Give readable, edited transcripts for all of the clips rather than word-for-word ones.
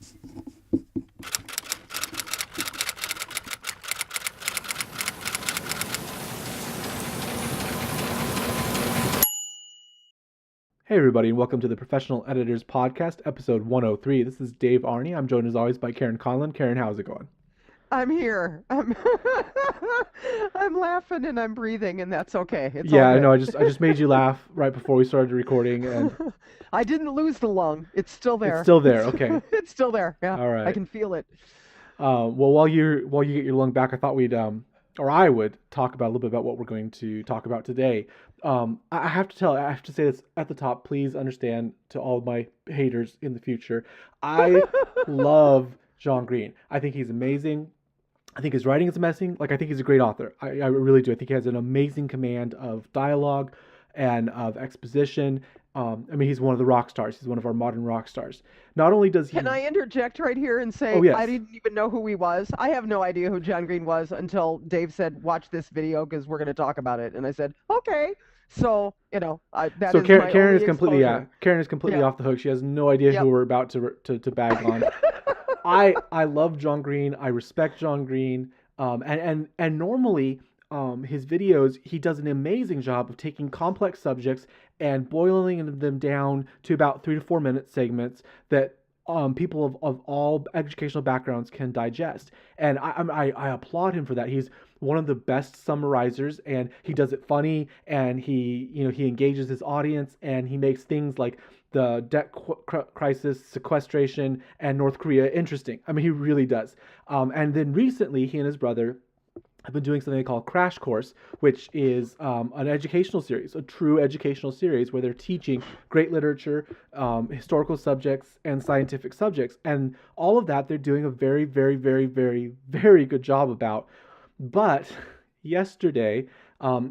Hey everybody, and welcome to the Professional Editors Podcast, episode 103. This is Dave Arney. I'm joined as always by Karen Conlon. Karen, how's it going? I'm here. I'm laughing and I'm breathing, and that's okay. It's all Yeah, I know. good. I just made you laugh right before we started recording, and I didn't lose the lung. It's still it's there. still there. Okay. It's still there. Yeah, All I right. can feel it. Well, while you get your lung back, I thought or I would talk about a little bit about what we're going to talk about today. I have to say this at the top. Please understand, to all of my haters in the future, I love John Green. I think he's amazing. I think his writing is amazing. Like, I think he's a great author. I really do. I think he has an amazing command of dialogue and of exposition. I mean, he's one of the rock stars. He's one of our modern rock stars. Not only does he, Can I interject right here and oh say I yes, didn't even know who he was? I have no idea who John Green was until Dave said, "Watch this video because we're going to talk about it." And I said, "Okay." So, that so is my Karen only is completely exposure. Karen is completely Yeah. off the hook. She has no idea who Yep. we're about to bag on. I love John Green. I respect John Green. And normally, his videos, he does an amazing job of taking complex subjects and boiling them down to about 3 to 4 minute segments that people of all educational backgrounds can digest. And I applaud him for that. He's one of the best summarizers, and he does it funny, and he engages his audience, and he makes things like the debt crisis, sequestration, and North Korea interesting. I mean, he really does. And then recently, he and his brother have been doing something they call Crash Course, which is an educational series, a true educational series where they're teaching great literature, historical subjects, and scientific subjects. And all of that they're doing a very, very, very, very, very good job about. But yesterday,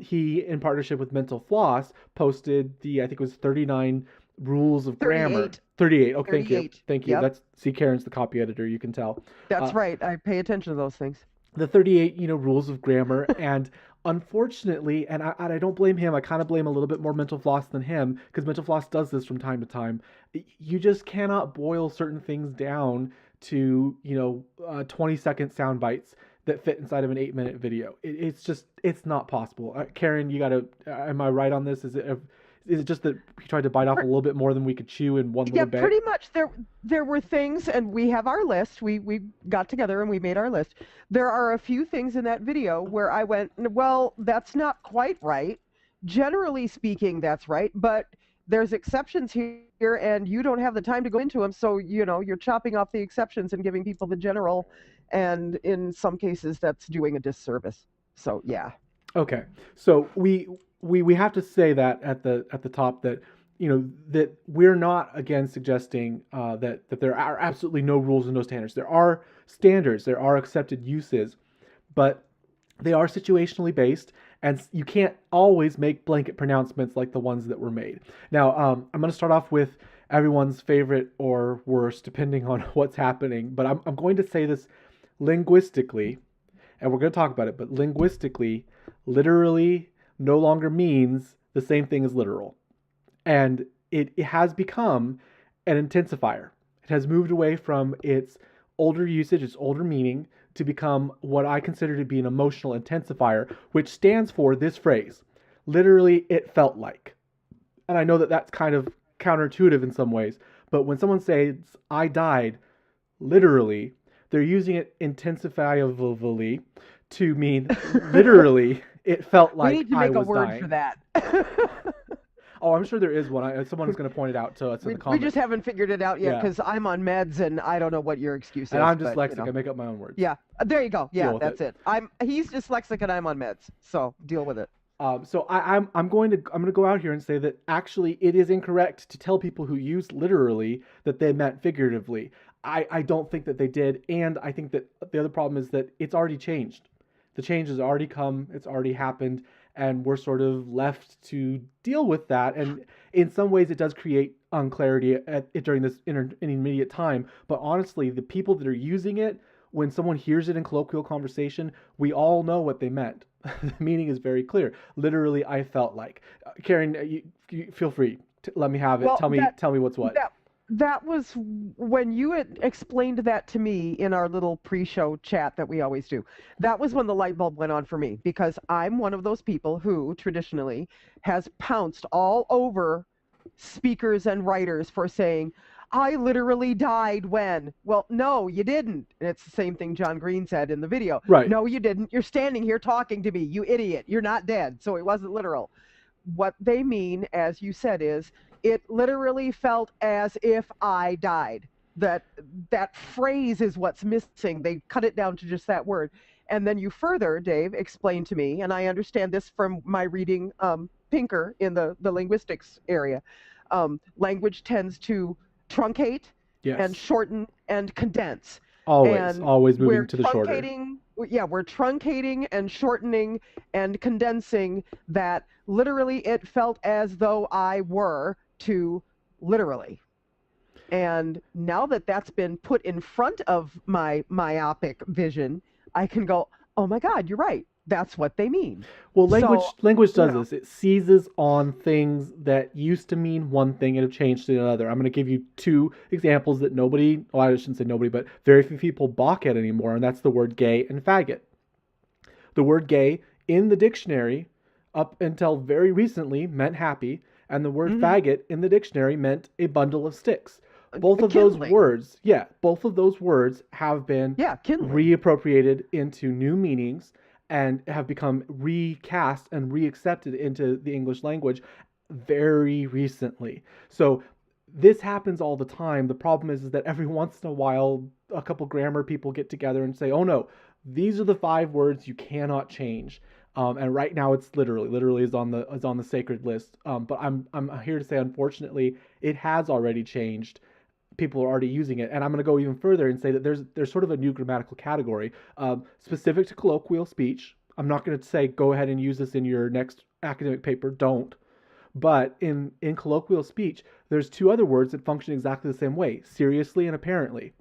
he, in partnership with Mental Floss, posted I think it was 39 rules of grammar. 38. 38. Oh, thank you. 38. Thank you. Yep. See, Karen's the copy editor, you can tell. That's right. I pay attention to those things. The 38, rules of grammar. And unfortunately, and I don't blame him, I kind of blame a little bit more Mental Floss than him, because Mental Floss does this from time to time. You just cannot boil certain things down to 20-second sound bites that fit inside of an 8-minute video. It's not possible. Karen, you gotta, am I right on this? Is it just that we tried to bite off a little bit more than we could chew in one Yeah, little bit? pretty much. There were things, and we have our list. We got together and we made our list. There are a few things in that video where I went, well, that's not quite right. Generally speaking, that's right, but there's exceptions here, and you don't have the time to go into them. So you're chopping off the exceptions and giving people the general, and in some cases, that's doing a disservice. So yeah. Okay, so we have to say that at the top that that we're not again suggesting that there are absolutely no rules and no standards. There are standards, there are accepted uses, but they are situationally based, and you can't always make blanket pronouncements like the ones that were made. Now, I'm going to start off with everyone's favorite or worst, depending on what's happening. But I'm going to say this linguistically, and we're going to talk about it. But linguistically, literally no longer means the same thing as literal. And it has become an intensifier. It has moved away from its older usage, its older meaning, to become what I consider to be an emotional intensifier, which stands for this phrase: literally, it felt like. And I know that that's kind of counterintuitive in some ways, but when someone says, I died, literally, they're using it intensifiably to mean literally, it felt We like need to I make a was word for dying. that. Oh, I'm sure there is one. Someone's going to point it out to us in We the we just comments. haven't figured it out yet Yeah. because I'm on meds and I don't know what your excuse And is, I'm but dyslexic. I make up my own words. yeah, there you go. Deal Yeah, with that's it. it. He's dyslexic and I'm on meds, so deal with it. So I'm going to go out here and say that actually it is incorrect to tell people who use literally that they meant figuratively. I don't think that they did, and I think that the other problem is that it's already changed. The change has already come, it's already happened, and we're sort of left to deal with that. And in some ways, it does create unclarity during this intermediate time. But honestly, the people that are using it, when someone hears it in colloquial conversation, we all know what they meant. The meaning is very clear. Literally, I felt like. Karen, you feel free. Let me have it. Well, Tell me what's what. that That was when you had explained that to me in our little pre-show chat that we always do. That was when the light bulb went on for me because I'm one of those people who traditionally has pounced all over speakers and writers for saying, I literally died when. Well, no, you didn't. And it's the same thing John Green said in the video. Right. No, you didn't. You're standing here talking to me, you idiot. You're not dead. So it wasn't literal. What they mean, as you said, is it literally felt as if I died. That that phrase is what's missing. They cut it down to just that word. And then you further, Dave, explain to me, and I understand this from my reading Pinker in the linguistics area. Language tends to truncate and Yes. shorten and condense. Always, And always moving we're to the shorter. truncating, yeah, we're truncating and shortening and condensing that literally it felt as though I were to literally. And now that that's been put in front of my myopic vision, I can go, oh my God, you're right. That's what they mean. Well, So, language you does know, this. It seizes on things that used to mean one thing and have changed to another. I'm going to give you two examples that nobody, well, I shouldn't say nobody, but very few people balk at anymore, and that's the word gay and faggot. The word gay in the dictionary, up until very recently, meant happy, and the word mhm, faggot in the dictionary meant a bundle of sticks. Both of those kindling. words, yeah, both of those words have been Yeah, kindling. reappropriated into new meanings and have become recast and reaccepted into the English language very recently. So this happens all the time. The problem is that every once in a while, a couple grammar people get together and say, "Oh no, these are the five words you cannot change." And right now, it's literally is on the sacred list. But I'm here to say, unfortunately, it has already changed. People are already using it, and I'm going to go even further and say that there's sort of a new grammatical category specific to colloquial speech. I'm not going to say go ahead and use this in your next academic paper. Don't. But in colloquial speech, there's two other words that function exactly the same way: seriously and apparently.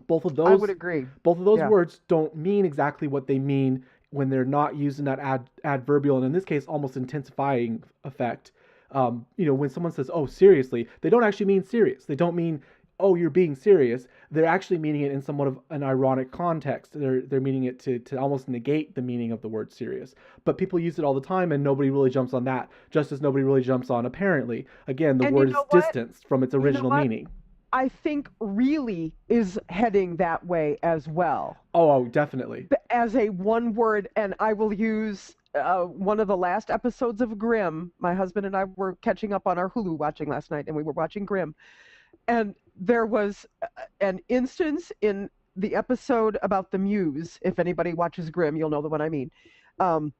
Both of I would those agree. both of those Yeah. words don't mean exactly what they mean when they're not used in that adverbial and in this case almost intensifying effect. When someone says, "Oh, seriously," they don't actually mean serious. They don't mean, "Oh, you're being serious." They're actually meaning it in somewhat of an ironic context. They're meaning it to almost negate the meaning of the word serious. But people use it all the time, and nobody really jumps on that. Just as nobody really jumps on apparently. Again, the And you word is know what? distanced from its You know original what? meaning. I think really is heading that way as well. Oh, definitely. As a one word, and I will use one of the last episodes of Grimm. My husband and I were catching up on our Hulu watching last night, and we were watching Grimm. And there was an instance in the episode about the Muse. If anybody watches Grimm, you'll know the one I mean. Um,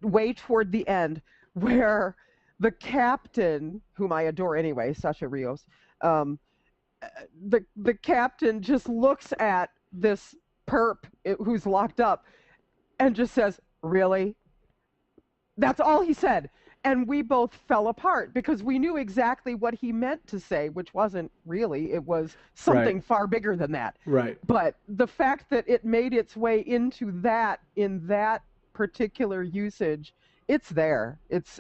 Way toward the end, where the captain, whom I adore anyway, Sasha Rios, um, the captain just looks at this perp who's locked up and just says, "Really?" That's all he said. And we both fell apart because we knew exactly what he meant to say, which wasn't really, it was Right. something far bigger than that. Right. But the fact that it made its way into that in that particular usage, it's there. It's,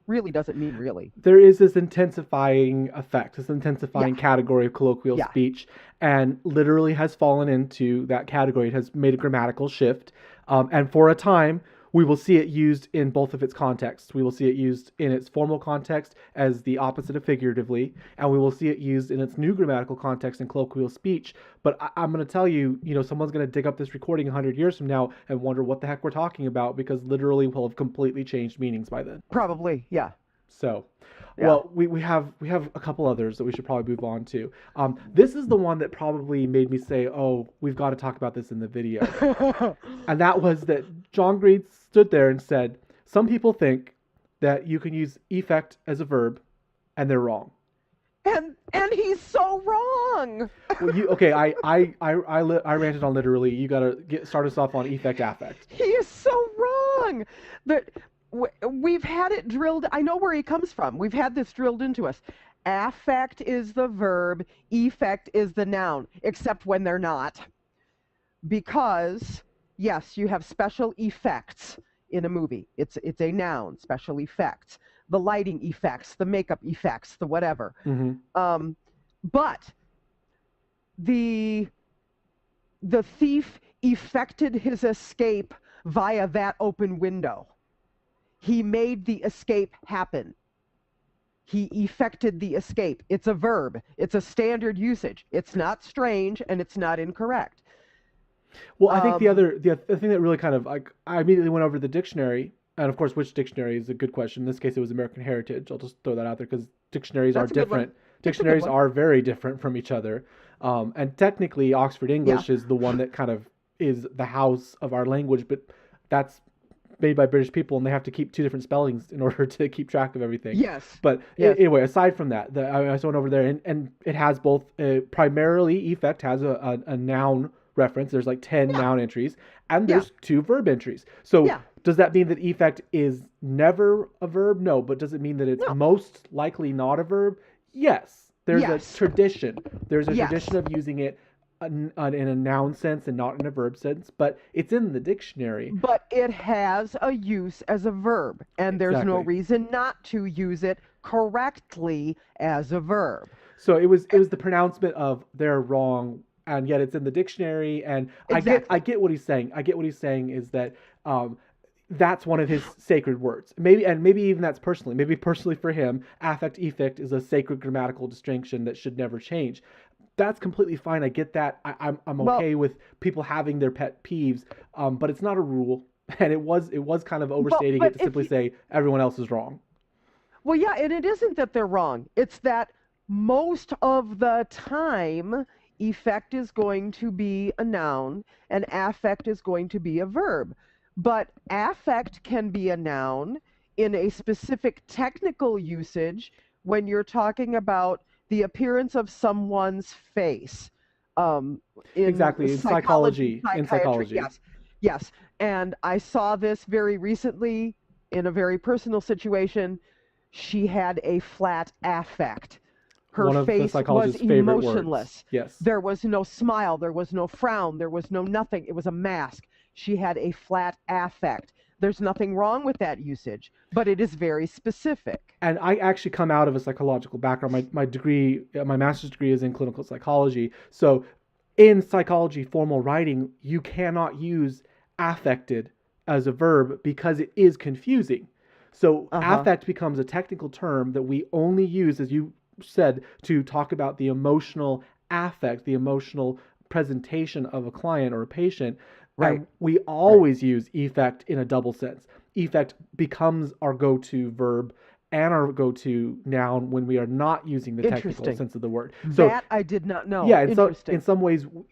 really doesn't mean really. There is this intensifying effect, this Yeah. intensifying category of colloquial Yeah. speech, and literally has fallen into that category. It has made a grammatical shift. And for a time, we will see it used in both of its contexts. We will see it used in its formal context as the opposite of figuratively, and we will see it used in its new grammatical context in colloquial speech. But I'm going to tell you, someone's going to dig up this recording 100 years from now and wonder what the heck we're talking about because literally we'll have completely changed meanings by then. Probably. Yeah. So, Yeah. well, we have a couple others that we should probably move on to. This is the one that probably made me say, "Oh, we've got to talk about this in the video," and that was that John Green stood there and said, "Some people think that you can use effect as a verb, and they're wrong." And he's so wrong. Well, okay, I ranted on literally. You got to start us off on effect affect. He is so wrong. That we've had it drilled. I know where he comes from. We've had this drilled into us. Affect is the verb, effect is the noun, except when they're not. Because yes, you have special effects in a movie. It's a noun, special effects. The lighting effects, the makeup effects, the whatever. Mm-hmm. Um, but the the thief effected his escape via that open window. He made the escape happen. He effected the escape. It's a verb. It's a standard usage. It's not strange and it's not incorrect. Well, I think the thing that really kind of like I immediately went over the dictionary, and of course, which dictionary is a good question. In this case, it was American Heritage. I'll just throw that out there because dictionaries are That's a good one. different. It's a good Dictionaries one. are very different from each other, and technically, Oxford Yeah. English is the one that kind of is the house of our language, but that's made by British people, and they have to keep two different spellings in order to keep track of everything. Yes. But Yes. anyway, aside from that, I just went over there, and it has both primarily effect has a noun reference. There's like 10 Yeah. noun entries, and Yeah. there's two verb entries. So Yeah. does that mean that effect is never a verb? No, but does it mean that it's No. most likely not a verb? Yes. There's a Yes. tradition. There's a Yes. tradition of using it in a noun sense and not in a verb sense, but it's in the dictionary. But it has a use as a verb, and there's no Exactly. reason not to use it correctly as a verb. So it was the pronouncement of they're wrong, and yet it's in the dictionary. And I Exactly. get what he's saying. I get what he's saying is that that's one of his sacred words. Maybe even that's personally. Maybe personally for him, affect effect is a sacred grammatical distinction that should never change. That's completely fine. I get that. I'm Well, okay with people having their pet peeves, but it's not a rule. And it was kind of overstating it but to if simply you, say everyone else is wrong. well, yeah, and it isn't that they're wrong. It's that most of the time, effect is going to be a noun and affect is going to be a verb. But affect can be a noun in a specific technical usage when you're talking about the appearance of someone's face. Um, in Exactly. In psychology, psychology. In psychiatry, psychology. yes, yes. And I saw this very recently in a very personal situation. She had a flat affect. Her One of the face was psychologist's favorite words. emotionless. Yes. There was no smile, there was no frown, there was no nothing. It was a mask. She had a flat affect. There's nothing wrong with that usage, but it is very specific. And I actually come out of a psychological background. My degree, my master's degree is in clinical psychology. So in psychology formal writing, you cannot use affected as a verb because it is confusing. So Uh-huh. affect becomes a technical term that we only use, as you said, to talk about the emotional affect, the emotional presentation of a client or a patient. Right. And we Right. always use effect in a double sense. Effect becomes our go to verb and our go to noun when we are not using the technical Interesting. sense of the word. So That I did not know. yeah, in Interesting. some ways, and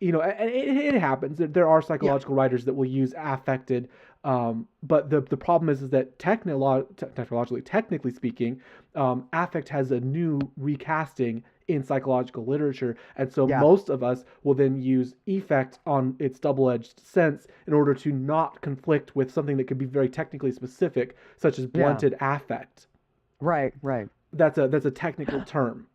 it happens. There are Yeah. psychological writers that will use affected, but the problem is that technically speaking, affect has a new recasting in psychological literature, and so Yeah. most of us will then use effect on its double-edged sense in order to not conflict with something that could be very technically specific, such as Yeah. blunted affect. Right. Right. That's a technical term.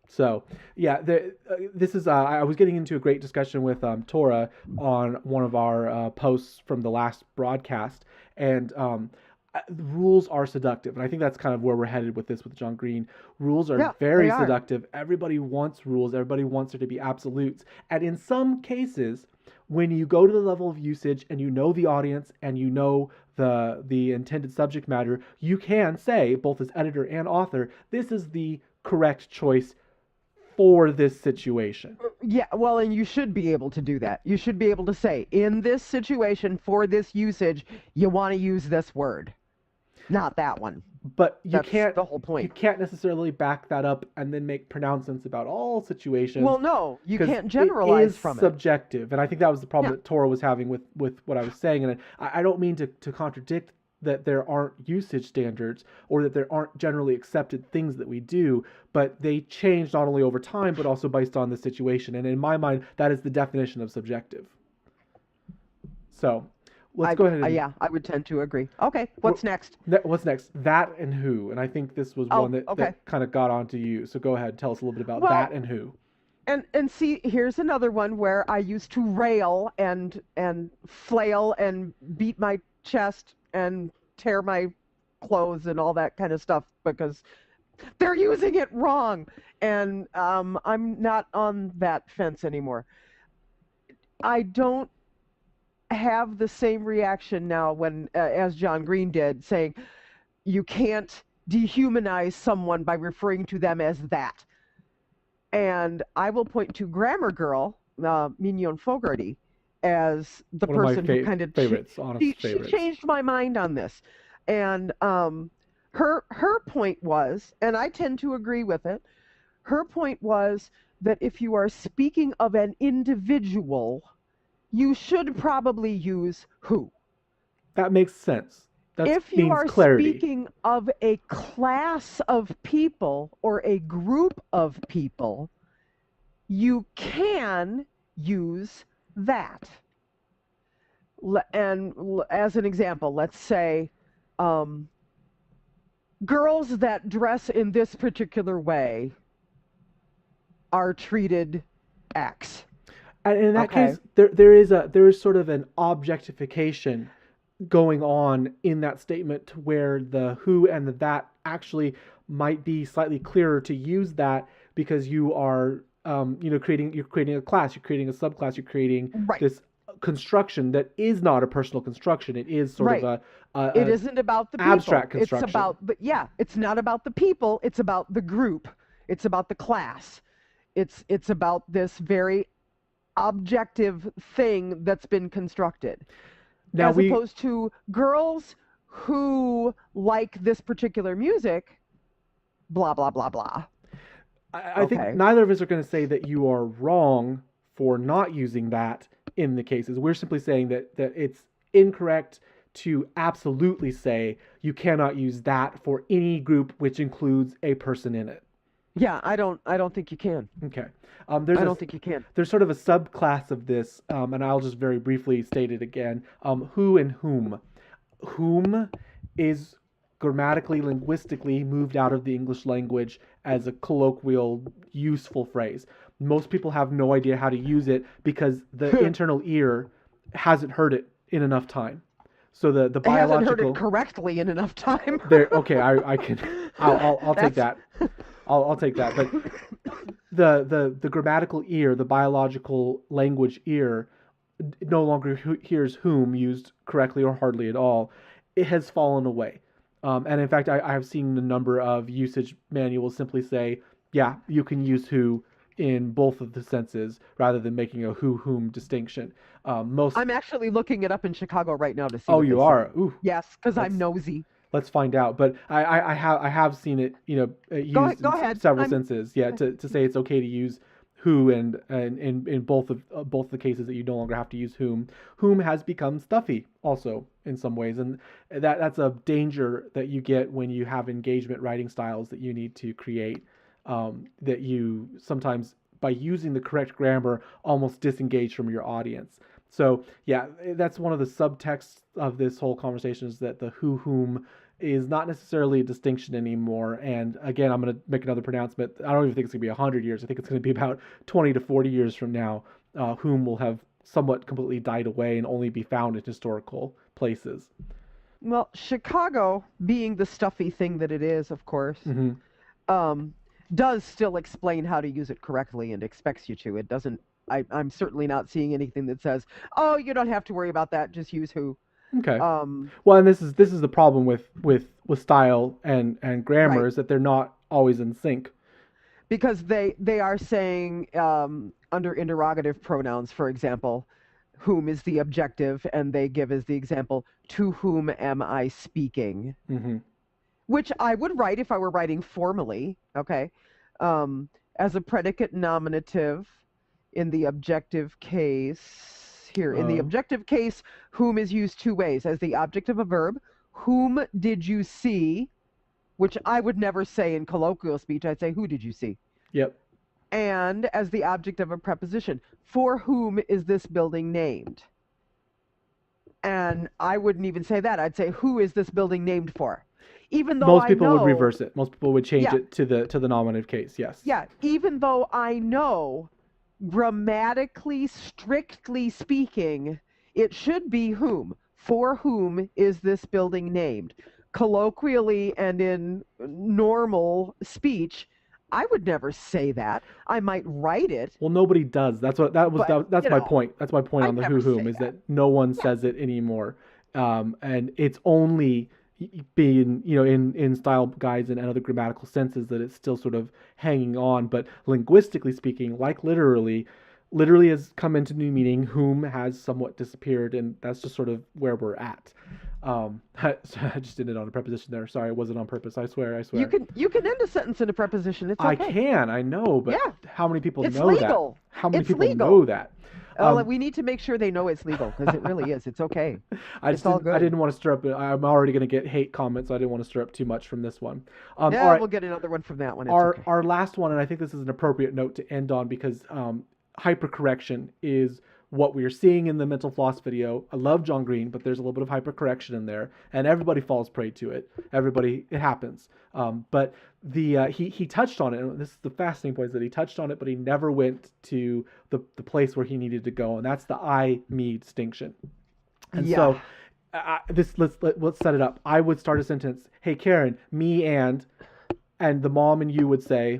So yeah, this is I was getting into a great discussion with Tora on one of our posts from the last broadcast, and rules are seductive, and I think that's kind of where we're headed with this with John Green. Rules are Yeah, they very are. seductive. Everybody wants rules. Everybody wants there to be absolutes, and in some cases, when you go to the level of usage and you know the audience and you know the intended subject matter, you can say both as editor and author, this is the correct choice for this situation. Yeah, well, and you should be able to do that. You should be able to say, in this situation, for this usage, you want to use this word, not that one. But That's the whole you point. can't necessarily back that up and then make pronouncements about all situations Well, no, you because can't it generalize is from it. subjective. And I think that was the problem Yeah, that Tora was having with what I was saying. And I don't mean to contradict that there aren't usage standards or that there aren't generally accepted things that we do, but they change not only over time but also based on the situation. And in my mind, that is the definition of subjective. So let's go ahead and yeah, I would tend to agree. Okay, what's next? what's next? That and who? And I think this was one Oh, that okay. kind of got onto you. So go ahead, tell us a little bit about that Well, and who. and see, here's another one where I used to rail and flail and beat my chest and tear my clothes and all that kind of stuff because They're using it wrong. And I'm not on that fence anymore. I don't have the same reaction now when, as John Green did, saying you can't dehumanize someone by referring to them as that. And I will point to Grammar Girl, Mignon Fogarty, as the One of my person who kind of favorites, honest she favorites. changed my mind on this. And her point was, and I tend to agree with it. Her point was that if you are speaking of an individual, you should probably use who. That makes sense. That If you means are clarity. speaking of a class of people or a group of people, you can use that. And as an example, let's say girls that dress in this particular way are treated X. And in that Okay. case, there is sort of an objectification going on in that statement to where the who and the that actually might be slightly clearer to use that because you are creating a class, you're creating a subclass, you're creating Right. this construction that is not a personal construction. It is sort of Right. It a isn't about the people. abstract It's construction. about yeah, it's not about the people, it's about the group. It's about the class. It's about this very objective thing that's been constructed. Now As we opposed to girls who like this particular music, blah blah blah blah. I think Okay. neither of us are going to say that you are wrong for not using that in the cases. We're simply saying that it's incorrect to absolutely say you cannot use that for any group which includes a person in it. Yeah, I don't think you can. Okay. I don't think you can. There's sort of a subclass of this, and I'll just very briefly state it again. Who and whom. Whom is grammatically, linguistically moved out of the English language as a colloquial, useful phrase. Most people have no idea how to use it because the internal ear hasn't heard it in enough time. So the It hasn't heard it biological correctly in enough time. there. Okay, I can. I'll take That's that. I'll take that. But the grammatical ear, the biological language ear, no longer hears whom used correctly or hardly at all. It has fallen away. And in fact, I have seen a number of usage manuals simply say, yeah, you can use who in both of the senses rather than making a who whom distinction. Most I'm actually looking it up in Chicago right now to see Oh, what they you say. are. Ooh, Yes, because I'm let's nosy. let's find out. But I have seen it used Go in ahead. several senses. Yeah, to say it's okay to use who and in both the cases that you no longer have to use whom. Whom has become stuffy also in some ways, and that's a danger that you get when you have engagement writing styles that you need to create. That you sometimes by using the correct grammar almost disengage from your audience. So yeah, that's one of the subtexts of this whole conversation is that the who whom is not necessarily a distinction anymore. And again, I'm going to make another pronouncement. I don't even think it's going to be 100 years. I think it's going to be about 20 to 40 years from now, whom will have somewhat completely died away and only be found in historical places. Well, Chicago, being the stuffy thing that it is, of course, Hmm. um, does still explain how to use it correctly and expects you to. It doesn't. I'm certainly not seeing anything that says, "Oh, you don't have to worry about that. Just use who." Okay. Um, Well, and this is the problem with style and grammar right. is that they're not always in sync. Because they are saying under interrogative pronouns, for example, whom is the objective, and they give as the example, to whom am I speaking? Hmm. Which I would write if I were writing formally, okay, as a predicate nominative in the objective case. Here, in the Uh, objective case, whom is used two ways as the object of a verb. Whom did you see? Which I would never say in colloquial speech. I'd say, who did you see? yep. And as the object of a preposition. For whom is this building named? And I wouldn't even say that. I'd say, who is this building named for? Even though Most I people would know, reverse it. Most people would change yeah, it to the nominative case. Yes. yeah, even though I know, grammatically, strictly speaking, it should be whom. For whom is this building named? colloquially and in normal speech, I would never say that. I might write it, Well, nobody does. but That's my point. That's my point on I'd the never who whom say is that. that no one Yeah. says it anymore, and it's only being in style guides and other grammatical senses that it's still sort of hanging on. But linguistically speaking, like literally has come into new meaning. Whom has somewhat disappeared, and that's just sort of where we're at. I just did it on a preposition there. Sorry, it wasn't on purpose. I swear. I You swear. can end a sentence in a preposition. It's I okay. can, I know, but Yeah. how many people It's know that? legal. How many It's people know legal. that? Oh, Um, we need to make sure they know it's legal because it really is. It's okay. It's all I good. didn't want to stir up. I'm already going to get hate comments, so I didn't want to stir up too much from this one. All Yeah, right, we'll get another one from that one. It's okay. our last one, and I think this is an appropriate note to end on because hypercorrection is what we're seeing in the Mental Floss video. I love John Green, but there's a little bit of hypercorrection in there, and everybody falls prey to it. Everybody, it happens. But he touched on it. And this is the fascinating point is that he touched on it, but he never went to the place where he needed to go, and that's the I me distinction. And Yeah. so let's set it up. I would start a sentence. Hey Karen, me and the mom and you would say,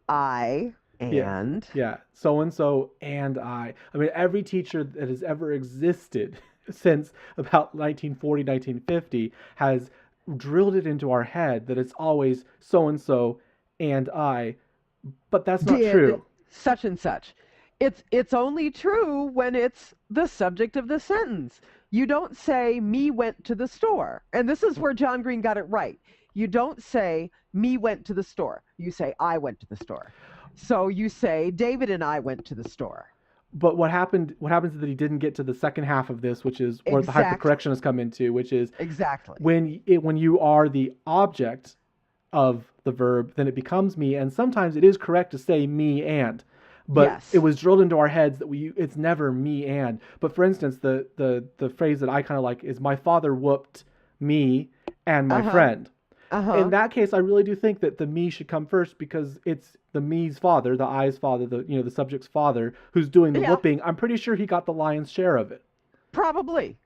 I yeah, and yeah, so and so and I. I mean, every teacher that has ever existed since about 1940, 1950 has drilled it into our head that it's always so and I, but that's not did true. such and such. It's only true when it's the subject of the sentence. You don't say me went to the store. And this is where John Green got it right. You don't say me went to the store. You say I went to the store. So you say David and I went to the store. But what happens is that he didn't get to the second half of this, which is where the Exactly. hypercorrection has come into, which is Exactly. when you are the object of the verb, then it becomes me. And sometimes it is correct to say me and, but it Yes. was drilled into our heads that it's never me and. But for instance, the phrase that I kind of like is my father whooped me and my Uh-huh. friend. In Uh-huh. that case, I really do think that the me should come first because it's the me's father, the I's father, the subject's father who's doing the Yeah, whooping. I'm pretty sure he got the lion's share of it, probably.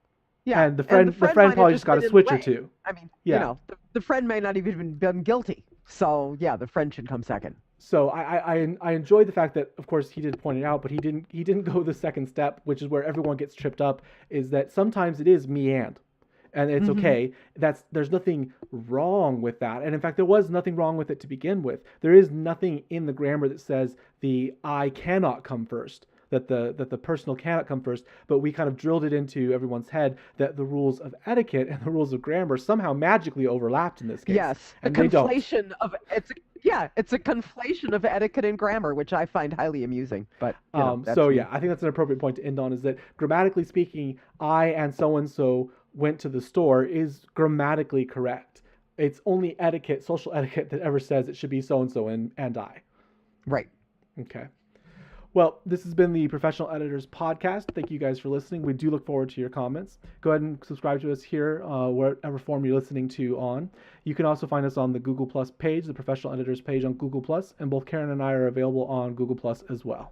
Yeah. and And the the friend friend might have probably just just got been a in the switch or way. two. I mean, Yeah. the friend may not even been guilty. So yeah, the friend should come second. So I enjoyed the fact that of course he did point it out, but he didn't go the second step, which is where everyone gets tripped up. Is that sometimes it is me and it's Hmm. okay. There's nothing wrong with that, and in fact there was nothing wrong with it to begin with. There is nothing in the grammar that says the I cannot come first. That the personal cannot come first, but we kind of drilled it into everyone's head that the rules of etiquette and the rules of grammar somehow magically overlapped in this case, Yes, the and they don't. conflation of it's a conflation of etiquette and grammar, which I find highly amusing. But So that's yeah, me. I think that's an appropriate point to end on. Is that grammatically speaking, I and so went to the store is grammatically correct. It's only etiquette, social etiquette, that ever says it should be so and I. Right. Okay. Well, this has been the Professional Editors Podcast. Thank you guys for listening. We do look forward to your comments. Go ahead and subscribe to us here, whatever form you're listening to on. You can also find us on the Google Plus page, the Professional Editors page on Google Plus, and both Karen and I are available on Google Plus as well.